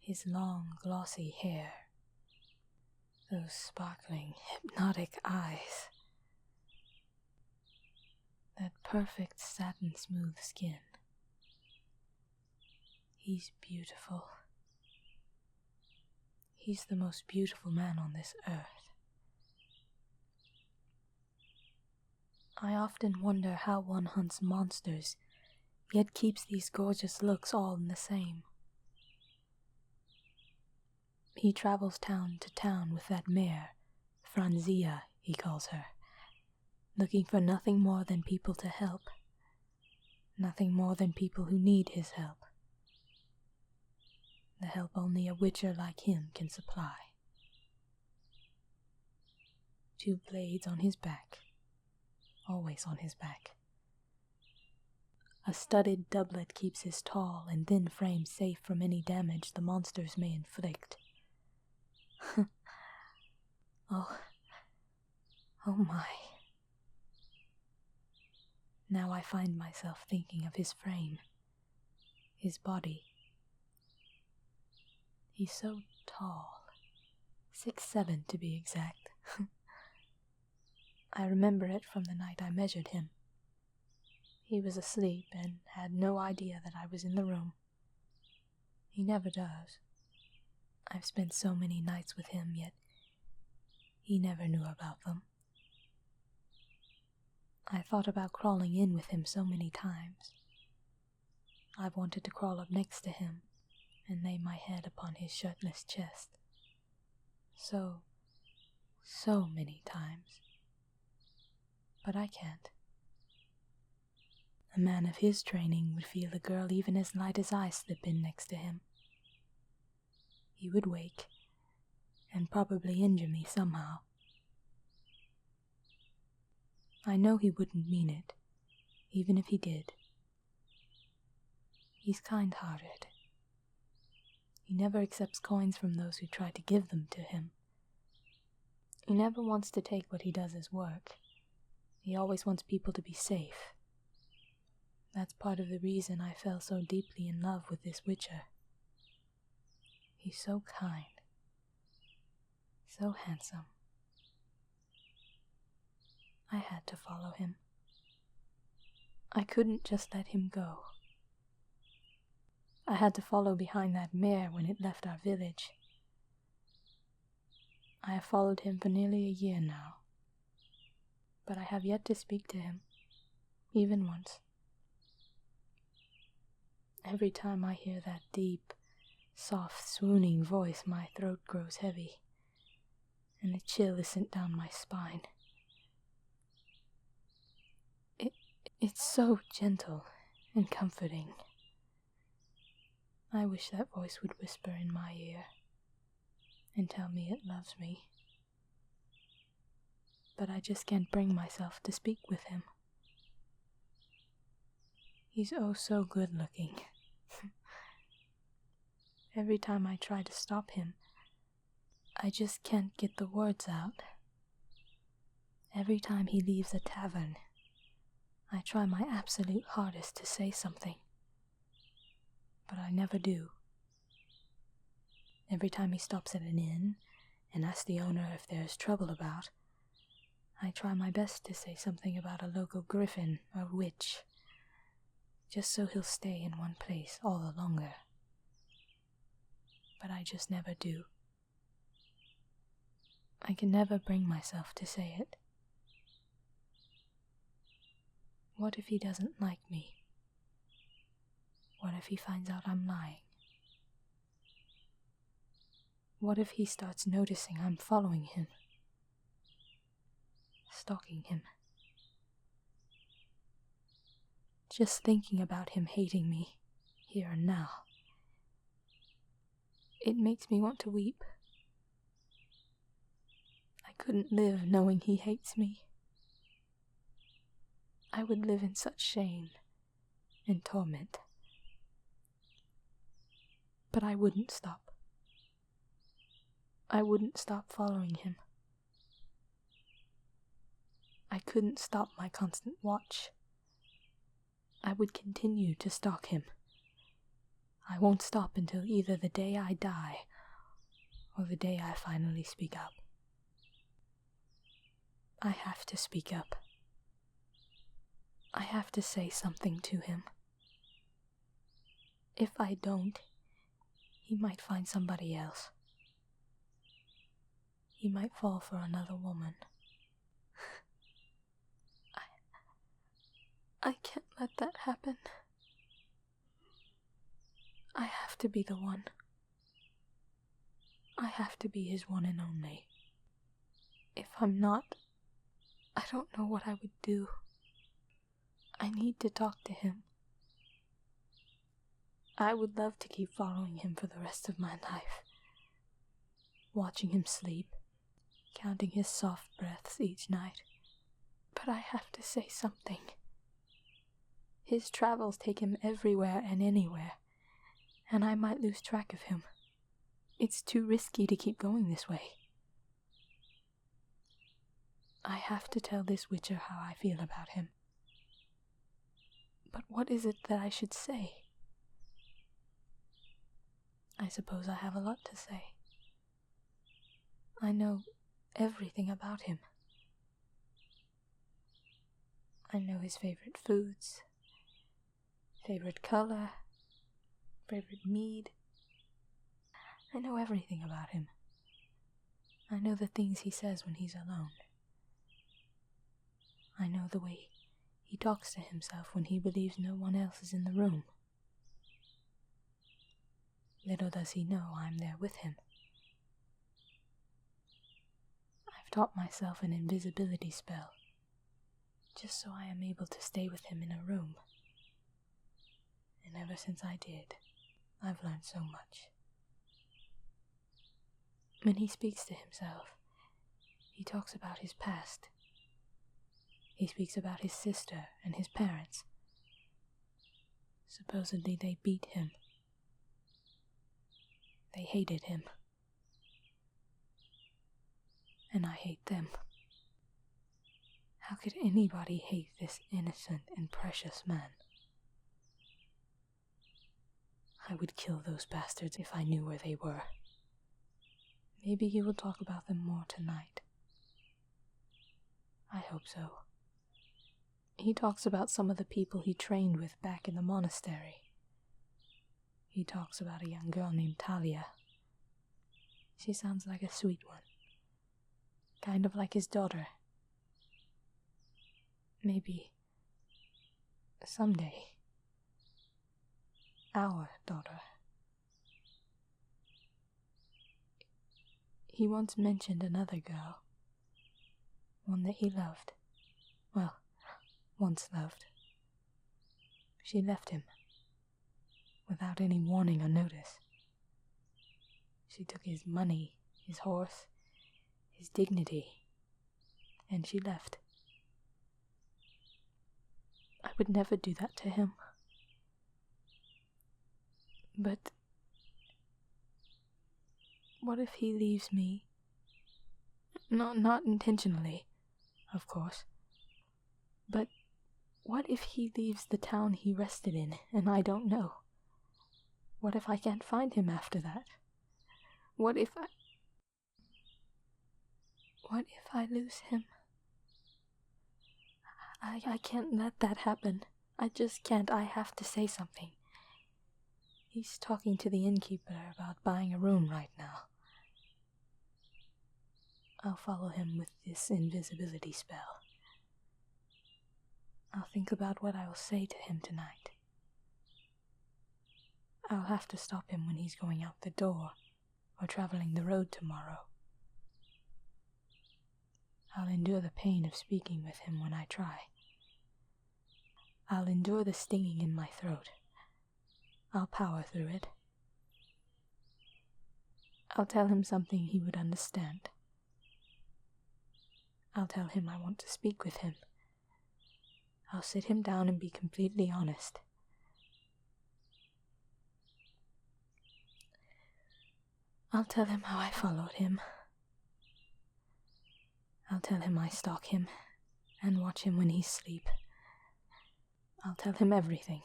his long, glossy hair, those sparkling, hypnotic eyes, that perfect satin-smooth skin. He's beautiful. He's the most beautiful man on this earth. I often wonder how one hunts monsters, yet keeps these gorgeous looks all in the same. He travels town to town with that mare, Franzia, he calls her, looking for nothing more than people to help, nothing more than people who need his help, the help only a witcher like him can supply. 2 blades on his back, always on his back. A studded doublet keeps his tall and thin frame safe from any damage the monsters may inflict. Oh my. Now I find myself thinking of his frame, his body. He's so tall, 6'7" to be exact. I remember it from the night I measured him. He was asleep and had no idea that I was in the room. He never does. I've spent so many nights with him, yet he never knew about them. I thought about crawling in with him so many times. I've wanted to crawl up next to him and lay my head upon his shirtless chest. So many times. But I can't. A man of his training would feel a girl even as light as I slip in next to him. He would wake, and probably injure me somehow. I know he wouldn't mean it, even if he did. He's kind-hearted. He never accepts coins from those who try to give them to him. He never wants to take what he does as work. He always wants people to be safe. That's part of the reason I fell so deeply in love with this witcher. He's so kind, so handsome. I had to follow him. I couldn't just let him go. I had to follow behind that mare when it left our village. I have followed him for nearly a year now, but I have yet to speak to him, even once. Every time I hear that deep, soft, swooning voice, my throat grows heavy, and a chill is sent down my spine. It's so gentle and comforting. I wish that voice would whisper in my ear and tell me it loves me. But I just can't bring myself to speak with him. He's oh so good looking. Every time I try to stop him, I just can't get the words out. Every time he leaves a tavern, I try my absolute hardest to say something, but I never do. Every time he stops at an inn and asks the owner if there's trouble about, I try my best to say something about a local griffin or witch, just so he'll stay in one place all the longer. But I just never do. I can never bring myself to say it. What if he doesn't like me? What if he finds out I'm lying? What if he starts noticing I'm following him? Stalking him? Just thinking about him hating me, here and now, it makes me want to weep. I couldn't live knowing he hates me. I would live in such shame and torment. But I wouldn't stop. I wouldn't stop following him. I couldn't stop my constant watch. I would continue to stalk him. I won't stop until either the day I die or the day I finally speak up. I have to speak up. I have to say something to him. If I don't, he might find somebody else. He might fall for another woman. I can't let that happen. I have to be the one. I have to be his one and only. If I'm not, I don't know what I would do. I need to talk to him. I would love to keep following him for the rest of my life. Watching him sleep, counting his soft breaths each night. But I have to say something. His travels take him everywhere and anywhere, and I might lose track of him. It's too risky to keep going this way. I have to tell this witcher how I feel about him. But what is it that I should say? I suppose I have a lot to say. I know everything about him. I know his favorite foods, favorite color, favorite mead. I know everything about him. I know the things he says when he's alone. I know the way he talks to himself when he believes no one else is in the room. Little does he know I'm there with him. I've taught myself an invisibility spell, just so I am able to stay with him in a room. And ever since I did, I've learned so much. When he speaks to himself, he talks about his past. He speaks about his sister and his parents. Supposedly they beat him. They hated him. And I hate them. How could anybody hate this innocent and precious man? I would kill those bastards if I knew where they were. Maybe he will talk about them more tonight. I hope so. He talks about some of the people he trained with back in the monastery. He talks about a young girl named Talia. She sounds like a sweet one. Kind of like his daughter. Maybe someday, our daughter. He once mentioned another girl, one that he loved. Well, once loved. She left him, without any warning or notice. She took his money, his horse, his dignity, and she left. I would never do that to him. But what if he leaves me? Not intentionally, of course. But what if he leaves the town he rested in and I don't know? What if I can't find him after that? What if I lose him? I can't let that happen. I just can't. I have to say something. He's talking to the innkeeper about buying a room right now. I'll follow him with this invisibility spell. I'll think about what I will say to him tonight. I'll have to stop him when he's going out the door or traveling the road tomorrow. I'll endure the pain of speaking with him when I try. I'll endure the stinging in my throat. I'll power through it. I'll tell him something he would understand. I'll tell him I want to speak with him. I'll sit him down and be completely honest. I'll tell him how I followed him. I'll tell him I stalk him and watch him when he's asleep. I'll tell him everything.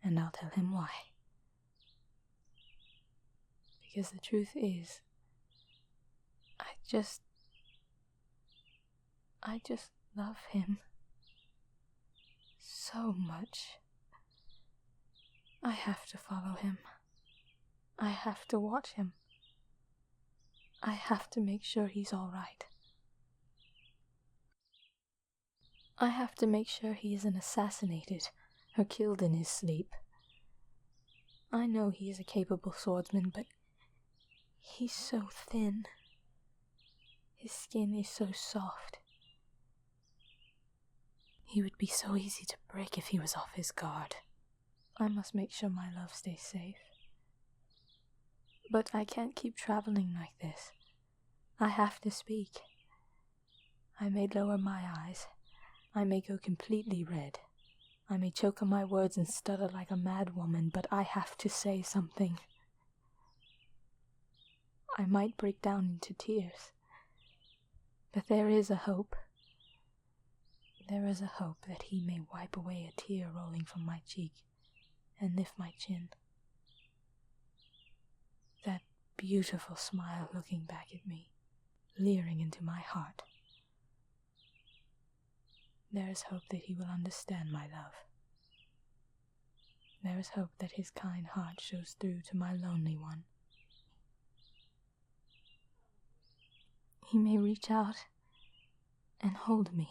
and I'll tell him why. Because the truth is, I just love him so much. I have to follow him. I have to watch him. I have to make sure he's all right. I have to make sure he isn't assassinated or killed in his sleep. I know he is a capable swordsman, but he's so thin. His skin is so soft. He would be so easy to break if he was off his guard. I must make sure my love stays safe. But I can't keep traveling like this. I have to speak. I may lower my eyes. I may go completely red. I may choke on my words and stutter like a mad woman, but I have to say something. I might break down into tears. But there is a hope. There is a hope that he may wipe away a tear rolling from my cheek and lift my chin. That beautiful smile looking back at me, leering into my heart. There is hope that he will understand my love. There is hope that his kind heart shows through to my lonely one. He may reach out and hold me.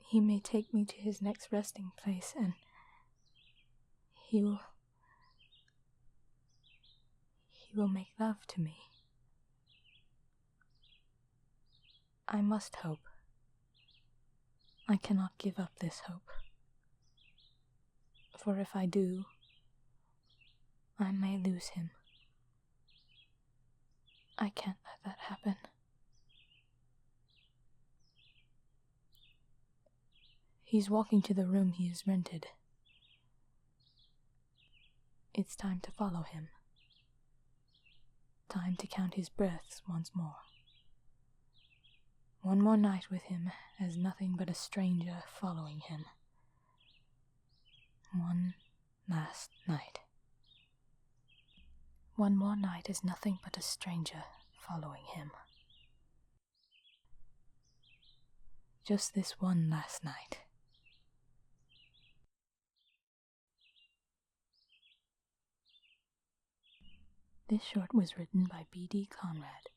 He may take me to his next resting place, and he will make love to me. I must hope. I cannot give up this hope. For if I do, I may lose him. I can't let that happen. He's walking to the room he has rented. It's time to follow him. Time to count his breaths once more. One more night with him as nothing but a stranger following him. One last night. One more night as nothing but a stranger following him. Just this one last night. This short was written by B.D. Conrad.